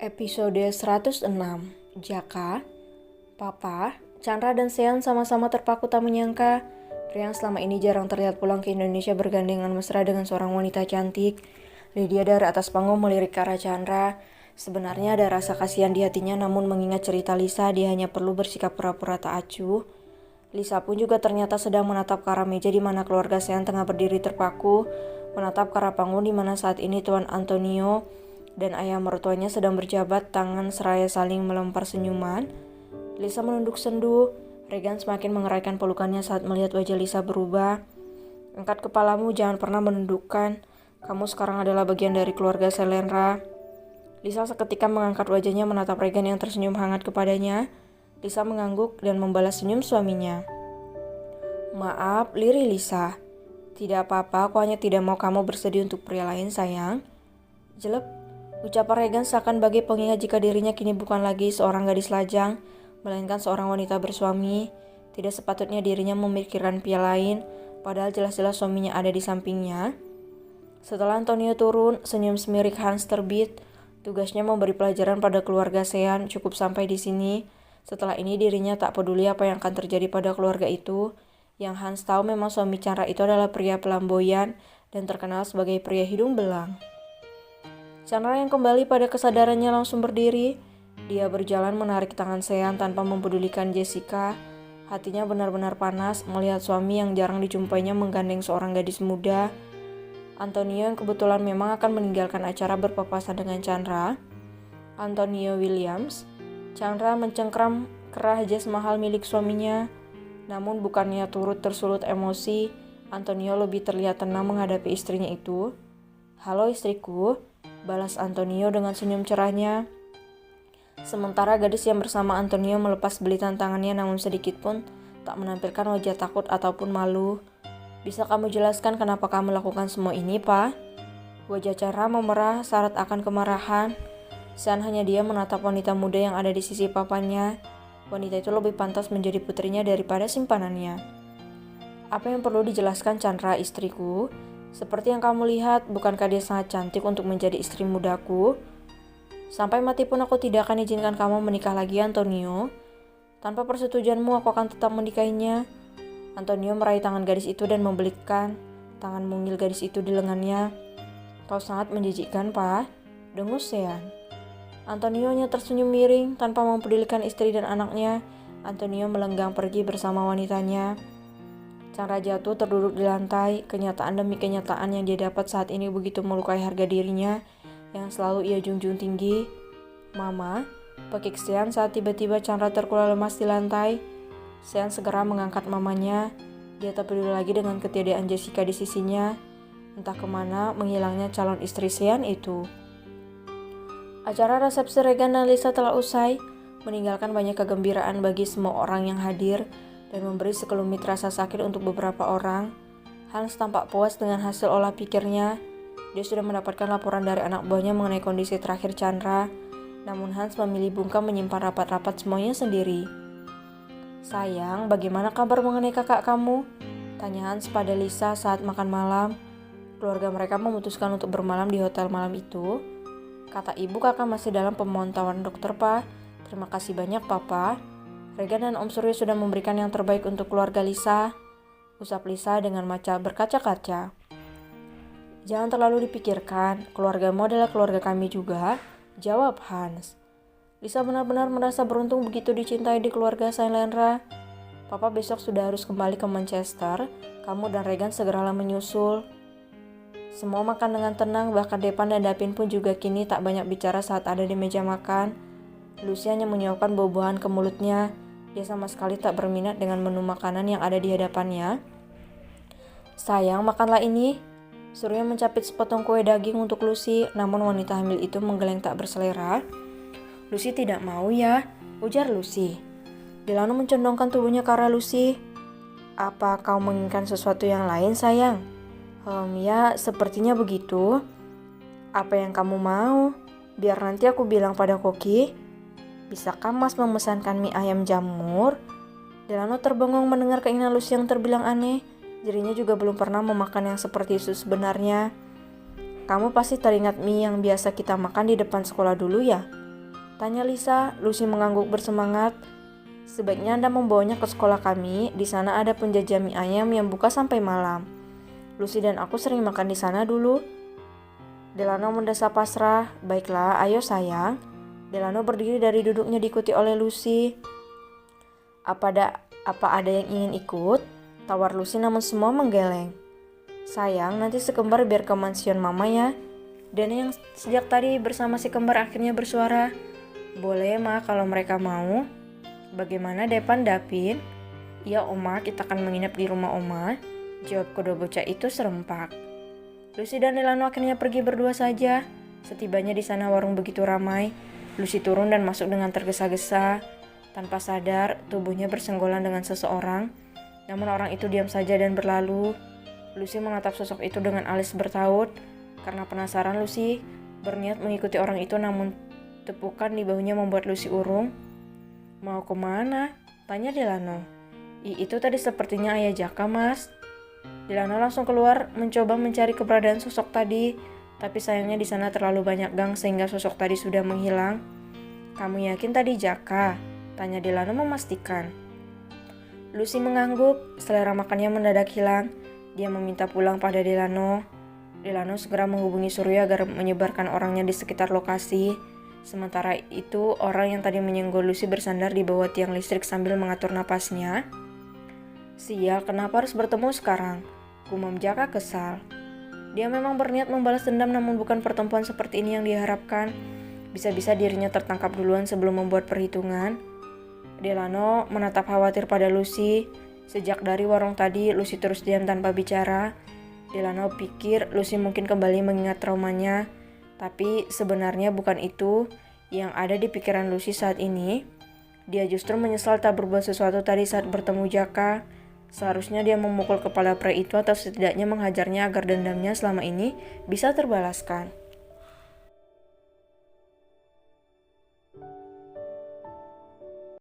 Episode 106, Jaka. Papa, Chandra dan Sean sama-sama terpaku tak menyangka pria yang selama ini jarang terlihat pulang ke Indonesia bergandengan mesra dengan seorang wanita cantik. Lydia dari atas panggung melirik ke arah Chandra. Sebenarnya ada rasa kasihan di hatinya, namun mengingat cerita Lisa, dia hanya perlu bersikap pura-pura tak acuh. Lisa pun juga ternyata sedang menatap ke arah meja di mana keluarga Sean tengah berdiri terpaku, menatap ke arah panggung di mana saat ini Tuan Antonio dan ayah mertuanya sedang berjabat tangan seraya saling melempar senyuman. Lisa menunduk sendu. Regan semakin mengeraikan pelukannya saat melihat wajah Lisa berubah. Angkat kepalamu, jangan pernah menundukkan. Kamu sekarang adalah bagian dari keluarga Selendra. Lisa seketika mengangkat wajahnya menatap Regan yang tersenyum hangat kepadanya. Lisa mengangguk dan membalas senyum suaminya. Maaf, lirih Lisa. Tidak apa-apa, aku hanya tidak mau kamu bersedih untuk pria lain, sayang. Jelek. Ucapan Regan seakan bagai pengingat jika dirinya kini bukan lagi seorang gadis lajang, melainkan seorang wanita bersuami. Tidak sepatutnya dirinya memikirkan pria lain, padahal jelas-jelas suaminya ada di sampingnya. Setelah Antonio turun, senyum semirik Hans terbit. Tugasnya memberi pelajaran pada keluarga Sean cukup sampai di sini. Setelah ini dirinya tak peduli apa yang akan terjadi pada keluarga itu. Yang Hans tahu memang suami Chandra itu adalah pria pelamboyan dan terkenal sebagai pria hidung belang. Chandra yang kembali pada kesadarannya langsung berdiri. Dia berjalan menarik tangan Sean tanpa mempedulikan Jessica. Hatinya benar-benar panas melihat suami yang jarang dijumpainya menggandeng seorang gadis muda. Antonio yang kebetulan memang akan meninggalkan acara berpapasan dengan Chandra. Antonio Williams. Chandra mencengkram kerah jas mahal milik suaminya. Namun bukannya turut tersulut emosi, Antonio lebih terlihat tenang menghadapi istrinya itu. Halo istriku, balas Antonio dengan senyum cerahnya. Sementara gadis yang bersama Antonio melepas belitan tangannya namun sedikit pun tak menampilkan wajah takut ataupun malu. Bisa kamu jelaskan kenapa kamu melakukan semua ini, Pak? Wajah Chandra memerah syarat akan kemarahan. Sean hanya dia menatap wanita muda yang ada di sisi papanya. Wanita itu lebih pantas menjadi putrinya daripada simpanannya. Apa yang perlu dijelaskan, Chandra, istriku? Seperti yang kamu lihat, bukankah dia sangat cantik untuk menjadi istri mudaku? Sampai mati pun aku tidak akan izinkan kamu menikah lagi, Antonio. Tanpa persetujuanmu, aku akan tetap menikahinya. Antonio meraih tangan gadis itu dan membelitkan tangan mungil gadis itu di lengannya. Kau sangat menjijikkan, Pak, dengus Sean. Antonio hanya tersenyum miring tanpa mempedulikan istri dan anaknya. Antonio melenggang pergi bersama wanitanya. Chandra jatuh terduduk di lantai. Kenyataan demi kenyataan yang dia dapat saat ini begitu melukai harga dirinya yang selalu ia junjung tinggi. Mama, pekik Sean saat tiba-tiba Chandra terkulai lemas di lantai. Sean segera mengangkat mamanya. Dia tak peduli lagi dengan ketiadaan Jessica di sisinya. Entah kemana menghilangnya calon istri Sean itu. Acara resepsi Regan dan Lisa telah usai, meninggalkan banyak kegembiraan bagi semua orang yang hadir dan memberi sekelumit rasa sakit untuk beberapa orang. Hans tampak puas dengan hasil olah pikirnya. Dia sudah mendapatkan laporan dari anak buahnya mengenai kondisi terakhir Chandra. Namun Hans memilih bungkam menyimpan rapat-rapat semuanya sendiri. Sayang, bagaimana kabar mengenai kakak kamu? Tanya Hans pada Lisa saat makan malam. Keluarga mereka memutuskan untuk bermalam di hotel malam itu. Kata ibu, kakak masih dalam pemantauan dokter, Pak. Terima kasih banyak, Papa. Regan dan Om Surya sudah memberikan yang terbaik untuk keluarga Lisa. Usap Lisa dengan mata berkaca-kaca. Jangan terlalu dipikirkan, keluargamu adalah keluarga kami juga, jawab Hans. Lisa benar-benar merasa beruntung begitu dicintai di keluarga Selendra. Papa besok sudah harus kembali ke Manchester. Kamu dan Regan segeralah menyusul. Semua makan dengan tenang, bahkan Depan dan Davin pun juga kini tak banyak bicara saat ada di meja makan. Lucy hanya menyuapkan buah-buahan ke mulutnya. Dia sama sekali tak berminat dengan menu makanan yang ada di hadapannya. Sayang, makanlah ini. Surya mencapit sepotong kue daging untuk Lucy, namun wanita hamil itu menggeleng tak berselera. Lucy tidak mau ya, ujar Lucy. Delano mencondongkan tubuhnya ke arah Lucy. Apa kau menginginkan sesuatu yang lain, sayang? Ya, sepertinya begitu. Apa yang kamu mau? Biar nanti aku bilang pada Koki. Bisakah Mas memesankan mie ayam jamur? Delano terbengong mendengar keinginan Lucy yang terbilang aneh. Dirinya juga belum pernah memakan yang seperti itu sebenarnya. Kamu pasti teringat mie yang biasa kita makan di depan sekolah dulu ya? Tanya Lisa. Lucy mengangguk bersemangat. Sebaiknya Anda membawanya ke sekolah kami. Di sana ada penjajah mie ayam yang buka sampai malam. Lucy dan aku sering makan di sana dulu. Delano mendesah pasrah. Baiklah, ayo sayang. Delano berdiri dari duduknya diikuti oleh Lucy. Apa ada yang ingin ikut? Tawar Lucy namun semua menggeleng. Sayang, nanti si kembar biar ke mansion mama ya. Dan yang sejak tadi bersama si kembar akhirnya bersuara. Boleh ma kalau mereka mau. Bagaimana Depan Dapin? Iya Oma, kita akan menginap di rumah Oma. Jawab kedua bocah itu serempak. Lucy dan Delano akhirnya pergi berdua saja. Setibanya di sana warung begitu ramai. Lucy turun dan masuk dengan tergesa-gesa. Tanpa sadar, tubuhnya bersenggolan dengan seseorang. Namun orang itu diam saja dan berlalu. Lucy menatap sosok itu dengan alis bertaut. Karena penasaran, Lucy berniat mengikuti orang itu, namun tepukan di bahunya membuat Lucy urung. Mau kemana? Tanya Delano. Itu tadi sepertinya ayah Jaka, Mas. Delano langsung keluar mencoba mencari keberadaan sosok tadi, tapi sayangnya di sana terlalu banyak gang sehingga sosok tadi sudah menghilang. Kamu yakin tadi Jaka? Tanya Delano memastikan. Lucy mengangguk, selera makannya mendadak hilang. Dia meminta pulang pada Delano. Delano segera menghubungi Surya agar menyebarkan orangnya di sekitar lokasi. Sementara itu, orang yang tadi menyenggol Lucy bersandar di bawah tiang listrik sambil mengatur napasnya. Sial, kenapa harus bertemu sekarang? Gumam Jaka kesal. Dia memang berniat membalas dendam, namun bukan pertemuan seperti ini yang diharapkan. Bisa-bisa dirinya tertangkap duluan sebelum membuat perhitungan. Delano menatap khawatir pada Lucy. Sejak dari warung tadi, Lucy terus diam tanpa bicara. Delano pikir Lucy mungkin kembali mengingat traumanya. Tapi sebenarnya bukan itu yang ada di pikiran Lucy saat ini. Dia justru menyesal tak berbuat sesuatu tadi saat bertemu Jaka. Seharusnya dia memukul kepala pria itu atau setidaknya menghajarnya agar dendamnya selama ini bisa terbalaskan.